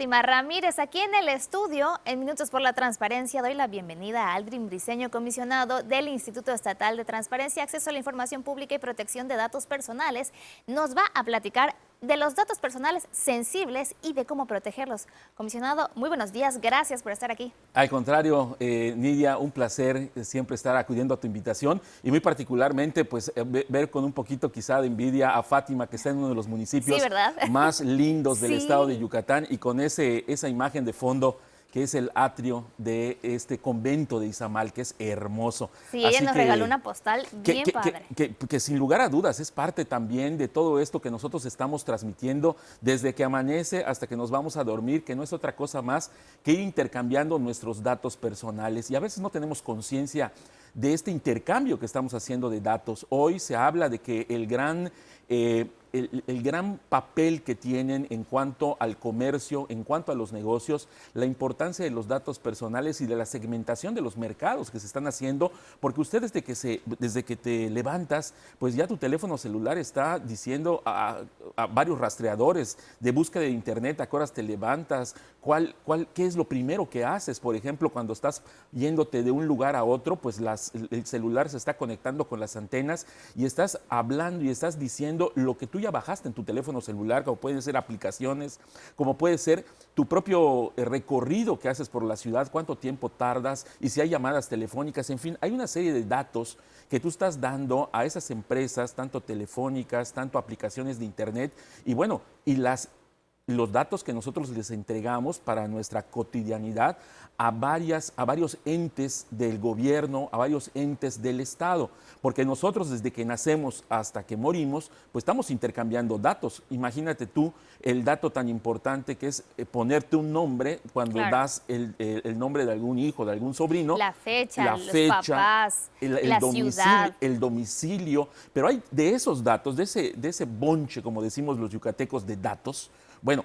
Fátima Ramírez, aquí en el estudio, en Minutos por la Transparencia, doy la bienvenida a Aldrin Briceño, comisionado del Instituto Estatal de Transparencia, Acceso a la Información Pública y Protección de Datos Personales. Nos va a platicar de los datos personales sensibles y de cómo protegerlos. Comisionado, muy buenos días, gracias por estar aquí. Al contrario, Nidia, un placer siempre estar acudiendo a tu invitación y muy particularmente pues ver con un poquito quizá de envidia a Fátima, que está en uno de los municipios Sí, ¿verdad? más lindos del Sí. estado de Yucatán, y con esa imagen de fondo que es el atrio de este convento de Izamal, que es hermoso. Sí, ella nos regaló una postal bien padre. Que sin lugar a dudas es parte también de todo esto que nosotros estamos transmitiendo desde que amanece hasta que nos vamos a dormir, que no es otra cosa más que ir intercambiando nuestros datos personales. Y a veces no tenemos conciencia de este intercambio que estamos haciendo de datos. Hoy se habla de que el gran papel que tienen en cuanto al comercio, en cuanto a los negocios, la importancia de los datos personales y de la segmentación de los mercados que se están haciendo, porque usted desde que te levantas, pues ya tu teléfono celular está diciendo a varios rastreadores de búsqueda de internet a qué horas te levantas, qué es lo primero que haces. Por ejemplo, cuando estás yéndote de un lugar a otro, pues el celular se está conectando con las antenas y estás hablando y estás diciendo lo que tú ya bajaste en tu teléfono celular, como pueden ser aplicaciones, como puede ser tu propio recorrido que haces por la ciudad, cuánto tiempo tardas y si hay llamadas telefónicas. En fin, hay una serie de datos que tú estás dando a esas empresas, tanto telefónicas, tanto aplicaciones de internet, y bueno, los datos que nosotros les entregamos para nuestra cotidianidad a varios entes del gobierno, a varios entes del Estado, porque nosotros desde que nacemos hasta que morimos, pues estamos intercambiando datos. Imagínate tú el dato tan importante que es ponerte un nombre cuando das el nombre de algún hijo, de algún sobrino. La fecha, los papás, la ciudad. El domicilio, pero hay de esos datos, de ese bonche, como decimos los yucatecos, de datos. Bueno,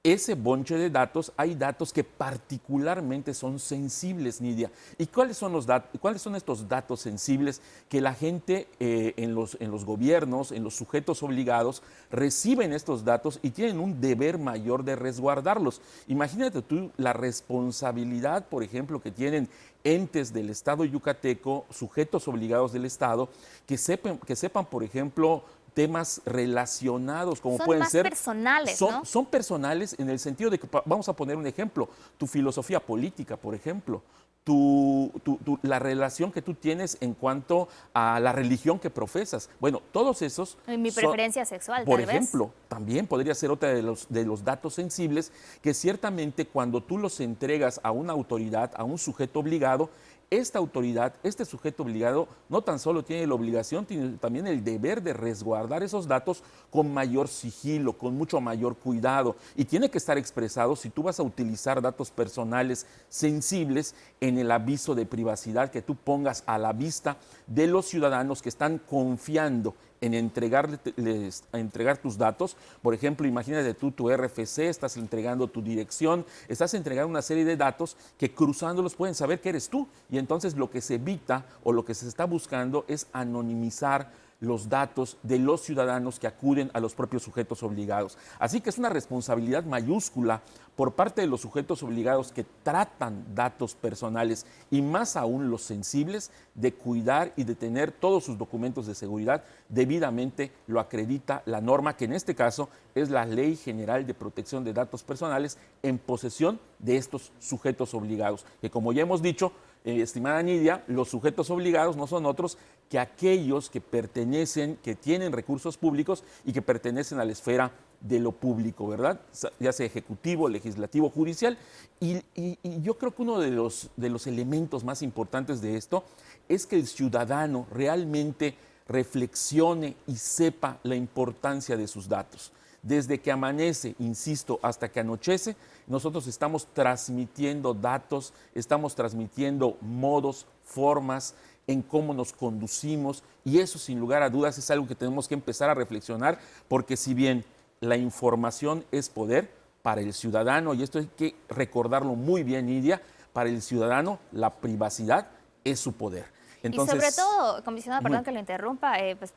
ese bonche de datos, hay datos que particularmente son sensibles, Nidia. ¿Y cuáles son estos datos sensibles que la gente en los gobiernos, en los sujetos obligados, reciben estos datos y tienen un deber mayor de resguardarlos? Imagínate tú la responsabilidad, por ejemplo, que tienen entes del Estado yucateco, sujetos obligados del Estado, que sepan, por ejemplo, temas relacionados, como pueden ser... Personales, ¿no? Son personales en el sentido de que, vamos a poner un ejemplo, tu filosofía política, por ejemplo, la relación que tú tienes en cuanto a la religión que profesas. Bueno, todos esos... Mi preferencia sexual, por tal vez. ejemplo, también podría ser otra de los datos sensibles que ciertamente cuando tú los entregas a una autoridad, a un sujeto obligado, esta autoridad, este sujeto obligado, no tan solo tiene la obligación, tiene también el deber de resguardar esos datos con mayor sigilo, con mucho mayor cuidado. Y tiene que estar expresado si tú vas a utilizar datos personales sensibles en el aviso de privacidad que tú pongas a la vista de los ciudadanos que están confiando en entregar tus datos. Por ejemplo, imagínate tú tu RFC, estás entregando tu dirección, estás entregando una serie de datos que cruzándolos pueden saber que eres tú. Y entonces lo que se evita o lo que se está buscando es anonimizar los datos de los ciudadanos que acuden a los propios sujetos obligados. Así que es una responsabilidad mayúscula por parte de los sujetos obligados que tratan datos personales y más aún los sensibles, de cuidar y de tener todos sus documentos de seguridad debidamente. Lo acredita la norma, que en este caso es la Ley General de Protección de Datos Personales, en posesión de estos sujetos obligados, que como ya hemos dicho, estimada Nidia, los sujetos obligados no son otros que aquellos que tienen recursos públicos y que pertenecen a la esfera de lo público, ¿verdad? Ya sea ejecutivo, legislativo, judicial. Y yo creo que uno de los elementos más importantes de esto es que el ciudadano realmente reflexione y sepa la importancia de sus datos. Desde que amanece, insisto, hasta que anochece, nosotros estamos transmitiendo datos, estamos transmitiendo modos, formas en cómo nos conducimos, y eso sin lugar a dudas es algo que tenemos que empezar a reflexionar, porque si bien la información es poder para el ciudadano, y esto hay que recordarlo muy bien, Nidia, para el ciudadano la privacidad es su poder. Entonces, y sobre todo, comisionada, perdón que lo interrumpa, pues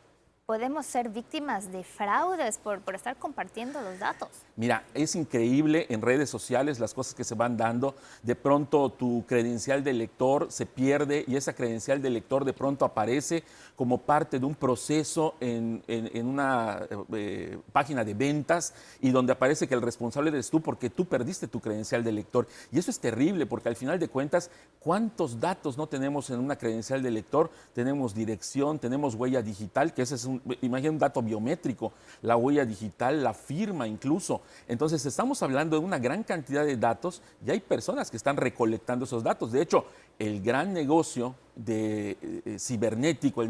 podemos ser víctimas de fraudes por estar compartiendo los datos. Mira, es increíble en redes sociales las cosas que se van dando. De pronto tu credencial de lector se pierde y esa credencial de lector de pronto aparece como parte de un proceso en una página de ventas y donde aparece que el responsable eres tú porque tú perdiste tu credencial de lector. Y eso es terrible porque al final de cuentas, ¿cuántos datos no tenemos en una credencial de lector? Tenemos dirección, tenemos huella digital, que ese es imagina un dato biométrico, la huella digital, la firma incluso. Entonces estamos hablando de una gran cantidad de datos y hay personas que están recolectando esos datos. De hecho, el gran negocio cibernético,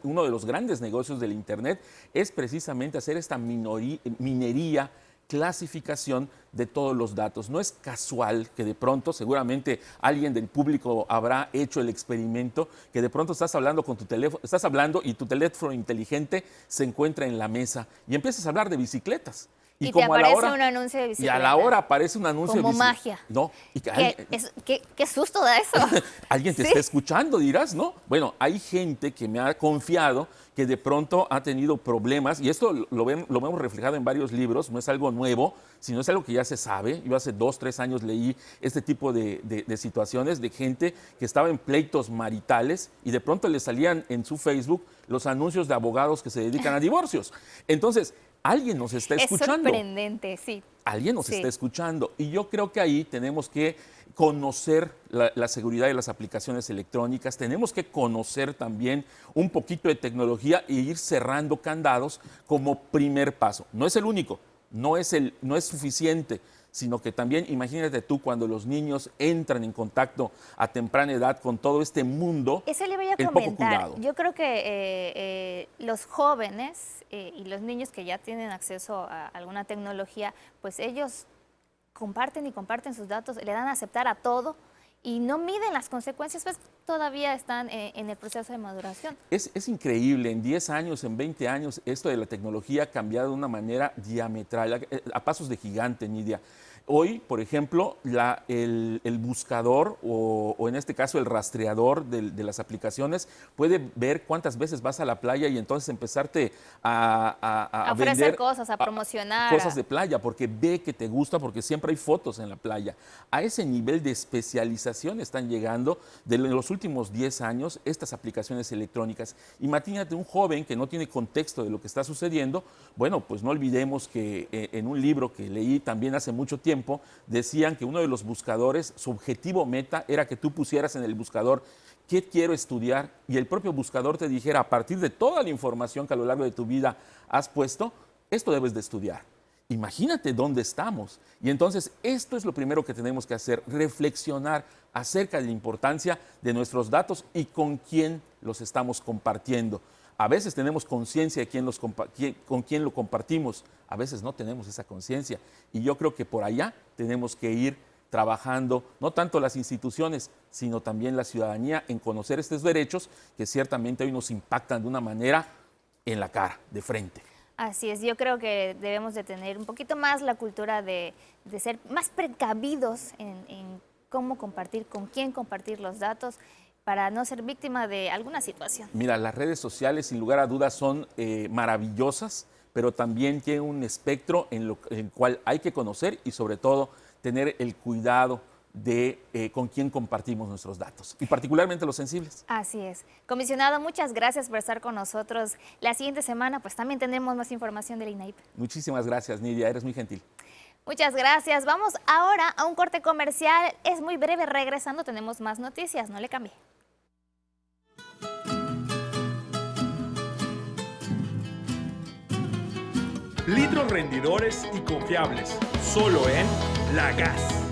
uno de los grandes negocios del Internet es precisamente hacer esta minería, clasificación de todos los datos. No es casual que de pronto, seguramente alguien del público habrá hecho el experimento, que de pronto estás hablando con tu teléfono, estás hablando y tu teléfono inteligente se encuentra en la mesa y empiezas a hablar de bicicletas. Y como te aparece a la hora, un anuncio de bicicleta. Y a la hora aparece un anuncio como de bicicleta. magia. No. ¿Qué susto da eso? Alguien te está escuchando, dirás, ¿no? Bueno, hay gente que me ha confiado que de pronto ha tenido problemas, y esto lo vemos reflejado en varios libros, no es algo nuevo, sino es algo que ya se sabe. Yo hace 2, 3 años leí este tipo de situaciones de gente que estaba en pleitos maritales y de pronto le salían en su Facebook los anuncios de abogados que se dedican a divorcios. Entonces, alguien nos está escuchando. Es sorprendente, sí. Alguien nos está escuchando y yo creo que ahí tenemos que conocer la seguridad de las aplicaciones electrónicas, tenemos que conocer también un poquito de tecnología e ir cerrando candados como primer paso. No es el único, no es suficiente, sino que también imagínate tú cuando los niños entran en contacto a temprana edad con todo este mundo. Eso le voy a comentar. Yo creo que los jóvenes y los niños que ya tienen acceso a alguna tecnología, pues ellos comparten y comparten sus datos, le dan a aceptar a todo y no miden las consecuencias, pues todavía están en el proceso de maduración. Es increíble, en 10 años, en 20 años, esto de la tecnología ha cambiado de una manera diametral, a pasos de gigante, Nidia. Hoy, por ejemplo, el buscador o en este caso el rastreador de las aplicaciones puede ver cuántas veces vas a la playa y entonces empezarte a ofrecer vender cosas, a promocionar. Cosas de playa, porque ve que te gusta, porque siempre hay fotos en la playa. A ese nivel de especialización están llegando de los últimos 10 años estas aplicaciones electrónicas. Imagínate un joven que no tiene contexto de lo que está sucediendo. Bueno, pues no olvidemos que en un libro que leí también hace mucho tiempo, decían que uno de los buscadores, su objetivo meta era que tú pusieras en el buscador ¿qué quiero estudiar? Y el propio buscador te dijera, a partir de toda la información que a lo largo de tu vida has puesto, esto debes de estudiar. Imagínate dónde estamos. Y entonces esto es lo primero que tenemos que hacer, reflexionar acerca de la importancia de nuestros datos y con quién los estamos compartiendo. A veces tenemos conciencia de con quién lo compartimos, a veces no tenemos esa conciencia. Y yo creo que por allá tenemos que ir trabajando, no tanto las instituciones, sino también la ciudadanía en conocer estos derechos que ciertamente hoy nos impactan de una manera en la cara, de frente. Así es, yo creo que debemos de tener un poquito más la cultura de ser más precavidos en cómo compartir, con quién compartir los datos, para no ser víctima de alguna situación. Mira, las redes sociales sin lugar a dudas son maravillosas, pero también tienen un espectro en el cual hay que conocer y sobre todo tener el cuidado de con quién compartimos nuestros datos y particularmente los sensibles. Así es. Comisionado, muchas gracias por estar con nosotros. La siguiente semana pues también tendremos más información del INAIP. Muchísimas gracias, Nidia, eres muy gentil. Muchas gracias. Vamos ahora a un corte comercial. Es muy breve, regresando tenemos más noticias, no le cambie. Litros rendidores y confiables, solo en La Gas.